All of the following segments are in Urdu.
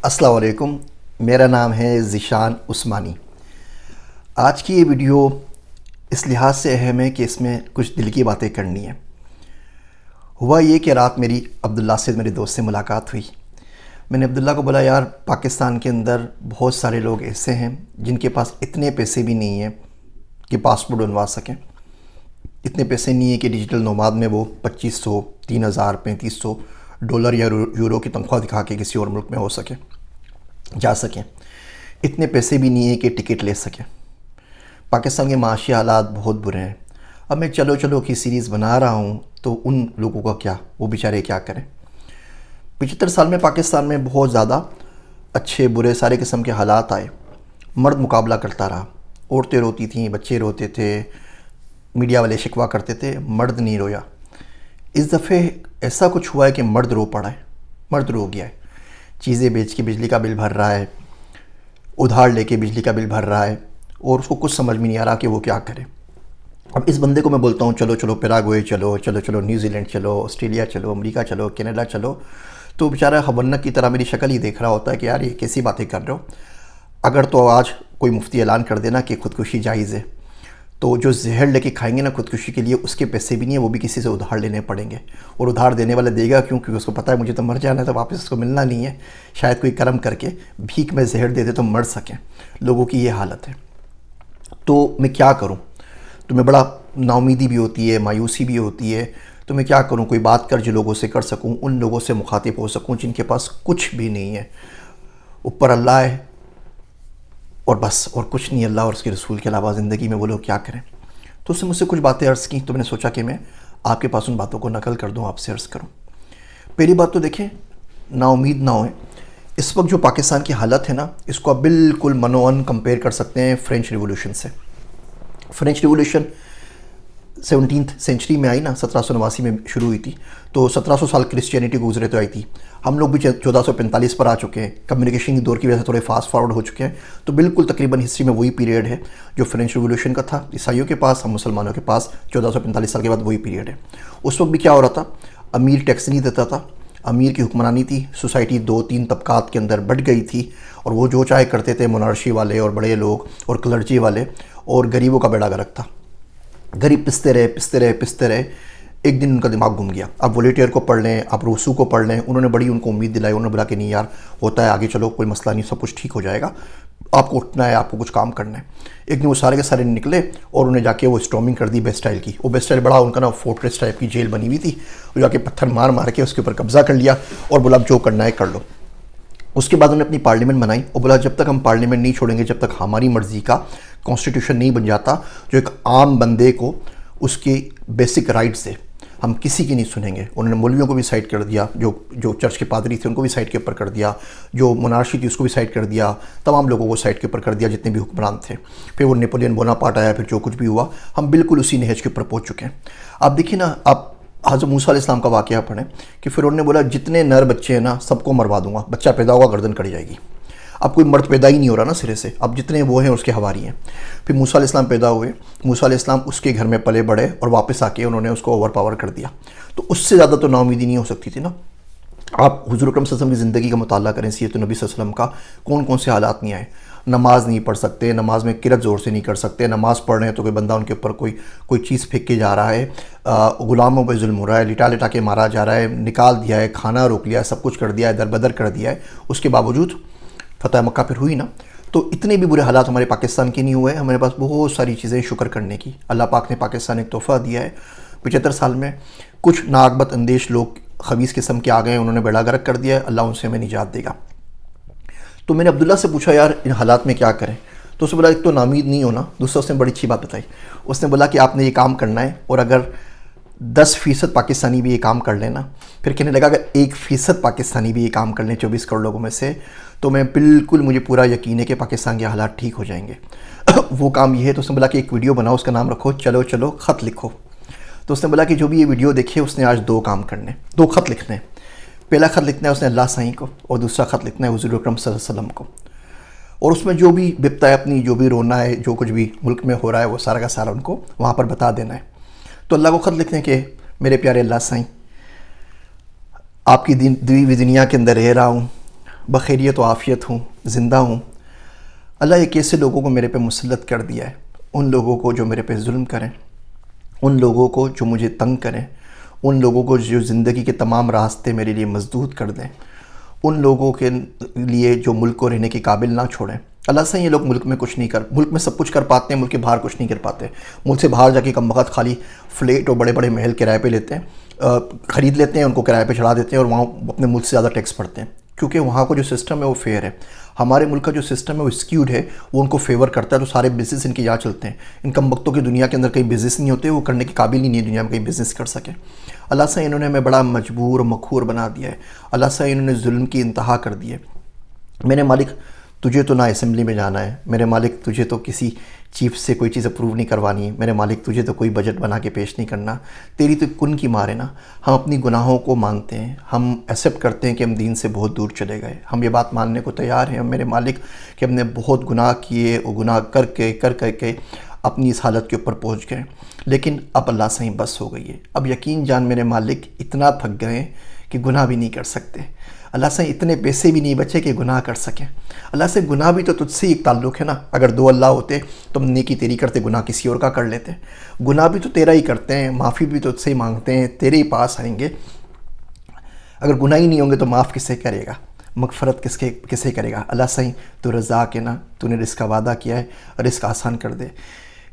السلام علیکم، میرا نام ہے ذیشان عثمانی۔ آج کی یہ ویڈیو اس لحاظ سے اہم ہے کہ اس میں کچھ دل کی باتیں کرنی ہیں۔ ہوا یہ کہ رات میری عبداللہ سے میرے دوست سے ملاقات ہوئی۔ میں نے عبداللہ کو بولا، یار پاکستان کے اندر بہت سارے لوگ ایسے ہیں جن کے پاس اتنے پیسے بھی نہیں ہیں کہ پاسپورٹ بنوا سکیں، اتنے پیسے نہیں ہیں کہ ڈیجیٹل نوماد میں وہ 2500 3000 3500 ڈالر یا یورو کی تنخواہ دکھا کے کسی اور ملک میں جا سکیں، اتنے پیسے بھی نہیں ہیں کہ ٹکٹ لے سکیں۔ پاکستان کے معاشی حالات بہت برے ہیں۔ اب میں چلو کی سیریز بنا رہا ہوں تو ان لوگوں کا کیا، وہ بیچارے کیا کریں۔ 75 سال میں پاکستان میں بہت زیادہ اچھے برے سارے قسم کے حالات آئے، مرد مقابلہ کرتا رہا، عورتیں روتی تھیں، بچے روتے تھے، میڈیا والے شکوہ کرتے تھے، مرد نہیں رویا۔ اس دفعہ ایسا کچھ ہوا ہے کہ مرد رو پڑا ہے، مرد رو گیا ہے، چیزیں بیچ کے بجلی کا بل بھر رہا ہے، ادھار لے کے بجلی کا بل بھر رہا ہے، اور اس کو کچھ سمجھ میں نہیں آ رہا کہ وہ کیا کرے۔ اب اس بندے کو میں بولتا ہوں چلو پیراگوئے چلو نیوزی لینڈ چلو، آسٹریلیا چلو، امریکہ چلو، کینیڈا چلو، تو بیچارہ خبرنک کی طرح میری شکل ہی دیکھ رہا ہوتا ہے کہ یار یہ کیسی باتیں کر رہے ہو۔ اگر تو آج کوئی مفتی اعلان کر دینا کہ خودکشی جائز ہے، تو جو زہر لے کے کھائیں گے نا خودکشی کے لیے، اس کے پیسے بھی نہیں ہیں، وہ بھی کسی سے ادھار لینے پڑیں گے، اور ادھار دینے والا دے گا کیونکہ اس کو پتہ ہے مجھے تو مر جانا ہے، تو واپس اس کو ملنا نہیں ہے، شاید کوئی کرم کر کے بھیک میں زہر دے دے تو مر سکیں۔ لوگوں کی یہ حالت ہے، تو میں کیا کروں؟ تو میں بڑا نا امیدی بھی ہوتی ہے، مایوسی بھی ہوتی ہے، تو میں کیا کروں؟ کوئی بات جو لوگوں سے کر سکوں، ان لوگوں سے مخاطب ہو سکوں جن کے پاس کچھ بھی نہیں ہے، اوپر اللہ ہے اور بس، اور کچھ نہیں، اللہ اور اس کے رسول کے علاوہ زندگی میں وہ لوگ کیا کریں؟ تو اس نے مجھ سے کچھ باتیں عرض کی، تو میں نے سوچا کہ میں آپ کے پاس ان باتوں کو نقل کر دوں، آپ سے عرض کروں۔ پہلی بات تو دیکھیں، نا امید نہ ہوئیں۔ اس وقت جو پاکستان کی حالت ہے نا، اس کو آپ بالکل منوعن کمپیئر کر سکتے ہیں فرینچ ریولوشن سے۔ فرینچ ریولوشن 17th سینچری میں آئی نا، 1789 میں شروع ہوئی تھی، تو 1700 سال کرسچینٹی کو گزرے تو آئی تھی۔ ہم لوگ بھی 1445 پر آ چکے ہیں، کمیونیکیشن کی دور کی وجہ سے تھوڑے فاسٹ فارورڈ ہو چکے ہیں، تو بالکل تقریباً ہسٹری میں وہی پیریڈ ہے جو فرینچ ریولوشن کا تھا، عیسائیوں کے پاس، ہم مسلمانوں کے پاس 1445 سال کے بعد وہی پیریڈ ہے۔ اس وقت بھی کیا ہو رہا تھا؟ امیر ٹیکس نہیں دیتا تھا، امیر کی حکمرانی تھی، سوسائٹی 2-3 طبقات کے اندر بٹ گئی تھی، اور وہ جو چاہے کرتے تھے، مونارشی والے اور بڑے لوگ اور کلرجی والے، اور غریبوں کا بیڑا غرق تھا۔ غریب پستے رہے، ایک دن ان کا دماغ گھوم گیا۔ اب وولیٹیئر کو پڑھ لیں، اب روسو کو پڑھ لیں، انہوں نے بڑی ان کو امید دلائی، انہوں نے بولا کہ نہیں یار ہوتا ہے، آگے چلو، کوئی مسئلہ نہیں، سب کچھ ٹھیک ہو جائے گا، آپ کو اٹھنا ہے، آپ کو کچھ کام کرنا ہے۔ ایک دن وہ سارے کے سارے نکلے اور انہیں جا کے وہ اسٹارمنگ کر دی بیسٹائل کی۔ وہ بیسٹائل بڑا ان کا نا فورٹریس ٹائپ کی جیل بنی ہوئی تھی، وہ جا کے پتھر مار کے اس کے اوپر قبضہ کر لیا اور بولا اب جو کرنا ہے کر لو۔ اس کے بعد انہوں نے اپنی پارلیمنٹ بنائی اور بولا جب تک ہم پارلیمنٹ نہیں چھوڑیں گے، جب تک ہماری مرضی کا کانسٹیٹیوشن نہیں بن جاتا جو ایک عام بندے کو اس کی بیسک رائٹس ہے، ہم کسی کی نہیں سنیں گے۔ انہوں نے مولویوں کو بھی سائڈ کر دیا، جو چرچ کے پادری تھے ان کو بھی سائڈ کے اوپر کر دیا، جو منارشی تھی اس کو بھی سائڈ کر دیا، تمام لوگوں کو سائڈ کے اوپر کر دیا جتنے بھی حکمران تھے۔ پھر وہ نیپولین بوناپارٹ آیا، پھر جو کچھ بھی ہوا، ہم بالکل اسی نہج کے اوپر پہنچ چکے ہیں۔ آپ دیکھیں نا، آپ حضرت موسیٰ علیہ السلام کا واقعہ پڑھیں کہ فرعون نے بولا جتنے نر بچے ہیں نا سب کو مروا دوں گا، بچہ پیدا ہوگا گردن کٹ جائے گی۔ اب کوئی مرد پیدا ہی نہیں ہو رہا نا سرے سے، اب جتنے وہ ہیں اس کے حواری ہیں۔ پھر موسیٰ علیہ السلام پیدا ہوئے، موسیٰ علیہ السلام اس کے گھر میں پلے بڑھے اور واپس آ کے انہوں نے اس کو اوور پاور کر دیا، تو اس سے زیادہ تو نا امیدی نہیں ہو سکتی تھی نا۔ آپ حضور اکرم صلی اللہ علیہ وسلم کی زندگی کا مطالعہ کریں، سیرت النبی صلی اللہ علیہ وسلم کا، کون سے حالات نہیں آئے۔ نماز نہیں پڑھ سکتے، نماز میں قرأت زور سے نہیں کر سکتے، نماز پڑھ رہے ہیں تو کوئی بندہ ان کے اوپر کوئی چیز پھینک کے جا رہا ہے، غلاموں پہ ظلم ہو رہا ہے، لٹا کے مارا جا رہا ہے، نکال دیا ہے، کھانا روک لیا ہے، سب کچھ کر دیا ہے، دربدر کر دیا ہے، اس کے باوجود فتح مکہ پھر ہوئی نا۔ تو اتنے بھی برے حالات ہمارے پاکستان کے نہیں ہوئے، ہمارے پاس بہت ساری چیزیں شکر کرنے کی۔ اللہ پاک نے پاکستان ایک تحفہ دیا ہے۔ 75 سال میں کچھ ناعقبت اندیش لوگ خبیث قسم کے آ گئے، انہوں نے بیڑا غرق کر دیا ہے، اللہ ان سے ہمیں نجات دے گا۔ تو میں نے عبداللہ سے پوچھا یار ان حالات میں کیا کریں؟ تو اس نے بولا ایک تو نامید نہیں ہونا، دوسرا اس نے بڑی اچھی بات بتائی، اس نے بولا کہ آپ نے یہ کام کرنا ہے، اور اگر 10% پاکستانی بھی یہ کام کر لینا، پھر کہنے لگا اگر 1% پاکستانی بھی یہ کام کر لیں 24 کروڑ لوگوں میں سے، تو میں بالکل، مجھے پورا یقین ہے کہ پاکستان کے حالات ٹھیک ہو جائیں گے۔ وہ کام یہ ہے، تو اس نے بولا کہ ایک ویڈیو بناؤ، اس کا نام رکھو چلو خط لکھو۔ تو اس نے بولا کہ جو بھی یہ ویڈیو دیکھے اس نے آج 2 کام کرنے، 2 خط لکھنے ہیں۔ پہلا خط لکھنا ہے اس نے اللہ سائیں کو، اور دوسرا خط لکھنا ہے حضور اکرم صلی اللہ علیہ وسلم کو، اور اس میں جو بھی بپتا ہے اپنی، جو بھی رونا ہے، جو کچھ بھی ملک میں ہو رہا ہے، وہ سارا کا سارا ان کو وہاں پر بتا دینا ہے۔ تو اللہ کو خط لکھنے کہ میرے پیارے اللہ سائیں، آپ کی دی ہوئی دنیا کے اندر رہ رہا ہوں، بخیریت و عافیت ہوں، زندہ ہوں۔ اللہ ایک ایسے لوگوں کو میرے پہ مسلط کر دیا ہے، ان لوگوں کو جو میرے پہ ظلم کریں، ان لوگوں کو جو مجھے تنگ کریں، ان لوگوں کو جو زندگی کے تمام راستے میرے لیے مسدود کر دیں، ان لوگوں کے لیے جو ملک کو رہنے کے قابل نہ چھوڑیں۔ اللہ سے یہ لوگ ملک میں کچھ نہیں ملک میں سب کچھ کر پاتے ہیں، ملک کے باہر کچھ نہیں کر پاتے۔ ملک سے باہر جا کے کم وقت خالی فلیٹ اور بڑے بڑے محل کرائے پہ لیتے ہیں، خرید لیتے ہیں، ان کو کرائے پہ چڑھا دیتے ہیں اور وہاں اپنے ملک سے زیادہ ٹیکس بھرتے ہیں، کیونکہ وہاں کا جو سسٹم ہے وہ فیئر ہے۔ ہمارے ملک کا جو سسٹم ہے وہ اسکیوڈ ہے، وہ ان کو فیور کرتا ہے، تو سارے بزنس ان کے یہاں چلتے ہیں۔ ان کم وقتوں کی دنیا کے اندر کئی بزنس نہیں ہوتے، وہ کرنے کے قابل ہی نہیں ہے دنیا میں کئی بزنس کر سکیں۔ اللہ سے انہوں نے ہمیں بڑا مجبور و مقہور بنا دیا ہے، اللہ سے انہوں نے ظلم کی انتہا کر دی ہے۔ میرے مالک تجھے تو نہ اسمبلی میں جانا ہے، میرے مالک تجھے تو کسی چیف سے کوئی چیز اپروو نہیں کروانی ہے، میرے مالک تجھے تو کوئی بجٹ بنا کے پیش نہیں کرنا، تیری تو کن کی مار ہے نا۔ ہم اپنی گناہوں کو مانتے ہیں، ہم ایکسیپٹ کرتے ہیں کہ ہم دین سے بہت دور چلے گئے، ہم یہ بات ماننے کو تیار ہیں میرے مالک کہ ہم نے بہت گناہ کیے اور گناہ کر کے اپنی اس حالت کے اوپر پہنچ گئے، لیکن اب اللہ سے ہی بس ہو گئی ہے۔ اب یقین جان میرے مالک اتنا تھک گئے کہ گناہ بھی نہیں کر سکتے، اللہ سے اتنے پیسے بھی نہیں بچے کہ گناہ کر سکیں۔ اللہ سے گناہ بھی تو تجھ سے ایک تعلق ہے نا، اگر دو اللہ ہوتے تو ہم نیکی تیری کرتے، گناہ کسی اور کا کر لیتے۔ گناہ بھی تو تیرا ہی کرتے ہیں، معافی بھی تو تجھ سے ہی مانگتے ہیں، تیرے ہی پاس آئیں گے۔ اگر گناہ ہی نہیں ہوں گے تو معاف کسے کرے گا، مغفرت کسے کرے گا؟ اللہ سے تو رزاق ہے نا، تو نے رزق کا وعدہ کیا ہے، رزق آسان کر دے۔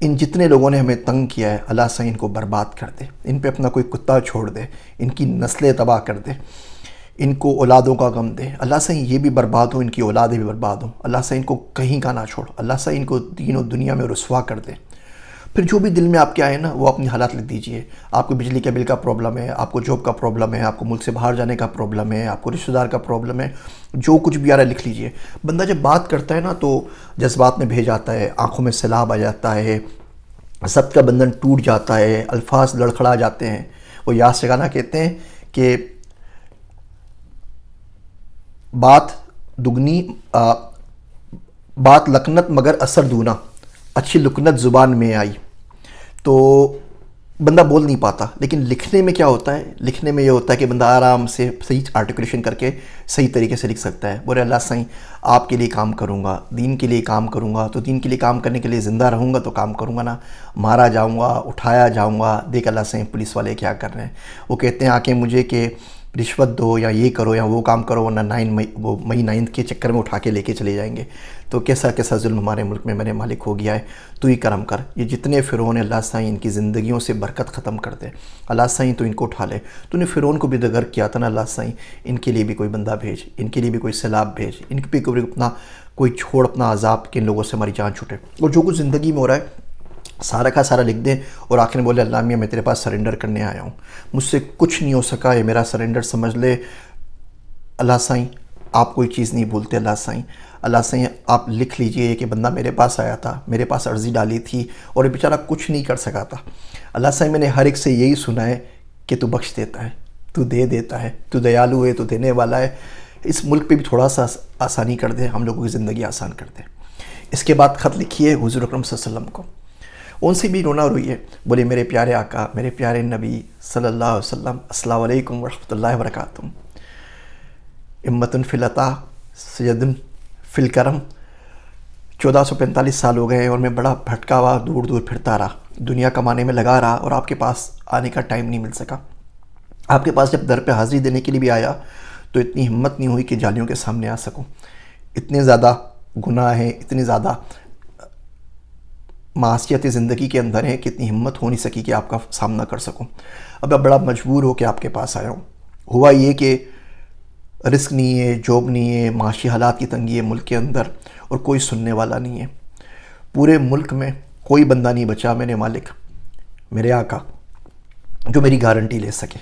ان جتنے لوگوں نے ہمیں تنگ کیا ہے اللہ سے ان کو برباد کر دے، ان پہ اپنا کوئی کتا چھوڑ دے، ان کی نسلیں تباہ کر دے، ان کو اولادوں کا غم دے۔ اللہ سے یہ بھی برباد ہوں، ان کی اولادیں بھی برباد ہوں۔ اللہ سے ان کو کہیں کا نہ چھوڑ، اللہ سے ان کو دین و دنیا میں رسوا کر دے۔ پھر جو بھی دل میں آپ کے آئے نا وہ اپنی حالات لکھ دیجئے۔ آپ کو بجلی کے بل کا پرابلم ہے، آپ کو جاب کا پرابلم ہے، آپ کو ملک سے باہر جانے کا پرابلم ہے، آپ کو رشتہ دار کا پرابلم ہے، جو کچھ بھی آ رہا ہے لکھ لیجئے۔ بندہ جب بات کرتا ہے نا تو جذبات میں بہہ جاتا ہے، آنکھوں میں سیلاب آ جاتا ہے، سب کا بندھن ٹوٹ جاتا ہے، الفاظ لڑکھڑا جاتے ہیں۔ وہ یاس شگانہ کہتے ہیں کہ بات دگنی بات لکنت مگر اثر دونا، اچھی لکنت زبان میں آئی، تو بندہ بول نہیں پاتا۔ لیکن لکھنے میں کیا ہوتا ہے؟ لکھنے میں یہ ہوتا ہے کہ بندہ آرام سے صحیح آرٹیکولیشن کر کے صحیح طریقے سے لکھ سکتا ہے۔ بولے اللہ سائیں آپ کے لیے کام کروں گا، دین کے لیے کام کروں گا، تو دین کے لیے کام کرنے کے لیے زندہ رہوں گا تو کام کروں گا نا، مارا جاؤں گا، اٹھایا جاؤں گا۔ دیکھ اللہ سائیں پولیس والے کیا کر رہے ہیں، وہ کہتے ہیں آ کے مجھے کہ رشوت دو یا یہ کرو یا وہ کام کرو ورنہ مئی 9 کے چکر میں اٹھا کے لے کے چلے جائیں گے۔ تو کیسا ظلم ہمارے ملک میں میرے مالک ہو گیا ہے، تو ہی کرم کر۔ یہ جتنے فرعون اللہ سائیں ان کی زندگیوں سے برکت ختم کر دے، اللہ سائیں تو ان کو اٹھا لے۔ تو نے فرعون کو بھی دگر کیا تھا نا اللہ سائیں، ان کے لیے بھی کوئی بندہ بھیج، ان کے لیے بھی کوئی سیلاب بھیج، ان پہ کوئی چھوڑ اپنا عذاب کہ ان لوگوں سے ہماری جان چھوٹے۔ اور جو کچھ زندگی میں ہو رہا ہے سارا کا سارا لکھ دیں اور آخر میں بولے اللہ میاں میں تیرے پاس سرنڈر کرنے آیا ہوں، مجھ سے کچھ نہیں ہو سکا، یہ میرا سرنڈر سمجھ لے۔ اللہ سائیں آپ کوئی چیز نہیں بھولتے، اللہ سائیں اللہ سائیں آپ لکھ لیجئے کہ بندہ میرے پاس آیا تھا، میرے پاس عرضی ڈالی تھی اور یہ بیچارہ کچھ نہیں کر سکا تھا۔ اللہ سائیں میں نے ہر ایک سے یہی سنا ہے کہ تو بخش دیتا ہے، تو دے دیتا ہے، تو دیالو ہے، تو دینے والا ہے۔ اس ملک پہ بھی تھوڑا سا آسانی کر دے، ہم لوگوں کی زندگی آسان کر دے۔ اس کے بعد خط لکھیے حضور اکرم صلی اللہ علیہ وسلم کو، ان سے بھی رونا روئیے، بولے میرے پیارے آقا، میرے پیارے نبی صلی اللہ علیہ وسلم، السلام علیکم ورحمۃ اللہ وبرکاتہ۔ امتن فی العطا سیدن فی الکرم، 1445 سال ہو گئے اور میں بڑا بھٹکا ہوا دور دور پھرتا رہا، دنیا کمانے میں لگا رہا اور آپ کے پاس آنے کا ٹائم نہیں مل سکا۔ آپ کے پاس جب در پہ حاضری دینے کے لیے بھی آیا تو اتنی ہمت نہیں ہوئی کہ جالیوں کے سامنے آ سکوں، اتنے زیادہ گناہ ہیں، اتنی زیادہ معاشیت زندگی کے اندر ہے کہ اتنی ہمت ہو نہیں سکی کہ آپ کا سامنا کر سکوں۔ اب میں بڑا مجبور ہو کہ آپ کے پاس آیا ہوں۔ ہوا یہ کہ رزق نہیں ہے، جاب نہیں ہے، معاشی حالات کی تنگی ہے ملک کے اندر، اور کوئی سننے والا نہیں ہے۔ پورے ملک میں کوئی بندہ نہیں بچا میرے مالک، میرے آقا، جو میری گارنٹی لے سکے۔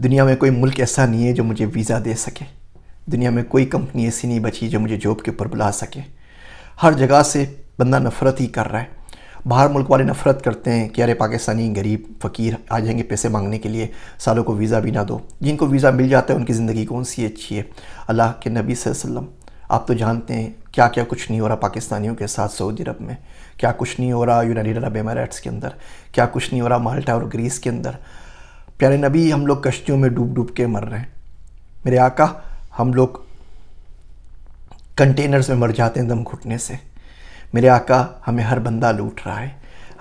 دنیا میں کوئی ملک ایسا نہیں ہے جو مجھے ویزا دے سکے، دنیا میں کوئی کمپنی ایسی نہیں بچی جو مجھے جاب کے اوپر بلا سکے۔ ہر جگہ سے بندہ نفرت ہی کر رہا ہے۔ باہر ملک والے نفرت کرتے ہیں کہ ارے پاکستانی غریب فقیر آ جائیں گے پیسے مانگنے کے لیے، سالوں کو ویزا بھی نہ دو۔ جن کو ویزا مل جاتا ہے ان کی زندگی کون سی اچھی ہے۔ اللہ کے نبی صلی اللہ علیہ وسلم آپ تو جانتے ہیں کیا کیا کچھ نہیں ہو رہا پاکستانیوں کے ساتھ سعودی عرب میں، کیا کچھ نہیں ہو رہا یونائیٹڈ عرب ایمریٹس کے اندر، کیا کچھ نہیں ہو رہا مالٹا اور گریس کے اندر۔ پیارے نبی ہم لوگ کشتیوں میں ڈوب ڈوب کے مر رہے ہیں۔ میرے آقا ہم لوگ کنٹینرز میں مر جاتے ہیں دم گھٹنے سے۔ میرے آقا ہمیں ہر بندہ لوٹ رہا ہے،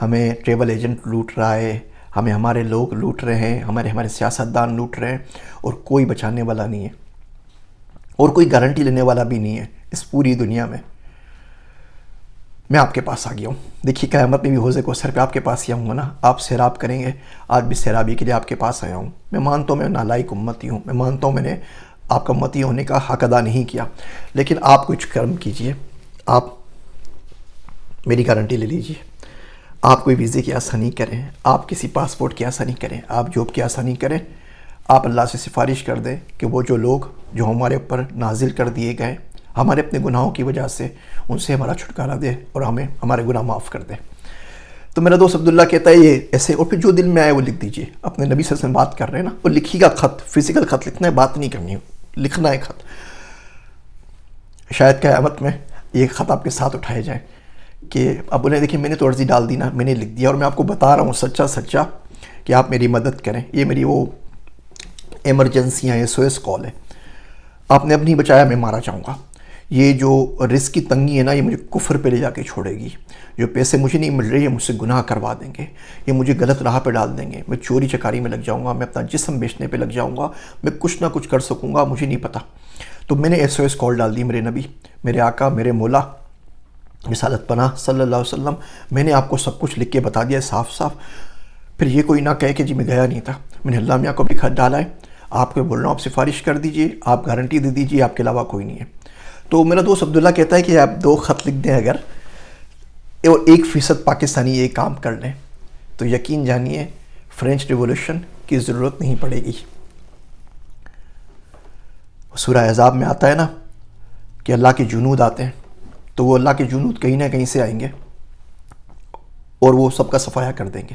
ہمیں ٹریول ایجنٹ لوٹ رہا ہے، ہمیں ہمارے لوگ لوٹ رہے ہیں، ہمارے سیاستدان لوٹ رہے ہیں، اور کوئی بچانے والا نہیں ہے اور کوئی گارنٹی لینے والا بھی نہیں ہے اس پوری دنیا میں۔ میں آپ کے پاس آ گیا ہوں، دیکھیے قیامت میں بھی حوض کوثر پہ آپ کے پاس ہی آؤں گا نا، آپ سیراب کریں گے، آج بھی سیرابی کے لیے آپ کے پاس آیا ہوں۔ میں مانتا ہوں میں نالائق امتی ہوں، میں مانتا ہوں میں نے آپ کا امتی ہونے کا حق ادا نہیں کیا، لیکن آپ کچھ کرم کیجئے، آپ میری گارنٹی لے لیجئے، آپ کوئی ویزے کی آسانی کریں، آپ کسی پاسپورٹ کی آسانی کریں، آپ جاب کی آسانی کریں، آپ اللہ سے سفارش کر دیں کہ وہ جو لوگ جو ہمارے اوپر نازل کر دیے گئے ہمارے اپنے گناہوں کی وجہ سے، ان سے ہمارا چھٹکارا دے اور ہمیں ہمارے گناہ معاف کر دے۔ تو میرا دوست عبداللہ کہتا ہے یہ ایسے، اور پھر جو دل میں آئے وہ لکھ دیجئے، اپنے نبی صلی اللہ علیہ وسلم بات کر رہے ہیں نا، وہ لکھی گا خط، فزیکل خط لکھنا ہے، بات نہیں کرنی ہے، لکھنا ہے خط۔ شاید قیامت میں یہ خط آپ کے ساتھ اٹھائے جائیں کہ اب انہیں دیکھیں میں نے تو عرضی ڈال دی نا، میں نے لکھ دیا، اور میں آپ کو بتا رہا ہوں سچا سچا کہ آپ میری مدد کریں، یہ میری وہ ایمرجنسی ہے، SOS کال ہے، آپ نے اب نہیں بچایا میں مارا جاؤں گا۔ یہ جو رزق کی تنگی ہے نا، یہ مجھے کفر پہ لے جا کے چھوڑے گی، جو پیسے مجھے نہیں مل رہے یہ مجھ سے گناہ کروا دیں گے، یہ مجھے غلط راہ پہ ڈال دیں گے، میں چوری چکاری میں لگ جاؤں گا، میں اپنا جسم بیچنے پہ لگ جاؤں گا، میں کچھ نہ کچھ کر سکوں گا، مجھے نہیں پتہ۔ تو میں نے SOS کال ڈال دی میرے نبی، میرے آقا، میرے مولا رسالت پناہ صلی اللہ علیہ وسلم، میں نے آپ کو سب کچھ لکھ کے بتا دیا صاف صاف۔ پھر یہ کوئی نہ کہے کہ جی میں گیا نہیں تھا، میں نے اللہ میاں کو بھی خط ڈالا ہے، آپ کو بول رہا ہوں آپ سفارش کر دیجئے، آپ گارنٹی دے دیجئے آپ کے علاوہ کوئی نہیں ہے۔ تو میرا دوست عبداللہ کہتا ہے کہ آپ 2 خط لکھ دیں اگر، اور 1% پاکستانی یہ کام کر لیں تو یقین جانیے فرینچ ریولوشن کی ضرورت نہیں پڑے گی۔ سورہ احزاب میں آتا ہے نا کہ اللہ کے جنود آتے ہیں، تو وہ اللہ کے جنود کہیں نہ کہیں سے آئیں گے اور وہ سب کا صفایا کر دیں گے۔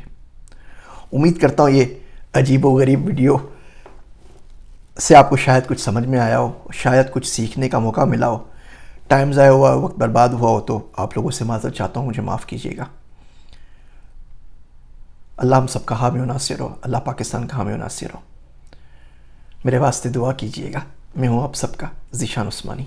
امید کرتا ہوں یہ عجیب و غریب ویڈیو سے آپ کو شاید کچھ سمجھ میں آیا ہو، شاید کچھ سیکھنے کا موقع ملا ہو، ٹائم ضائع ہوا، وقت برباد ہوا ہو تو آپ لوگوں سے معذرت چاہتا ہوں، مجھے معاف کیجیے گا۔ اللہ ہم سب کا حامی و ناصر ہو، اللہ پاکستان کا حامی و ناصر ہو۔ میرے واسطے دعا کیجیے گا، میں ہوں آپ سب کا ذیشان عثمانی۔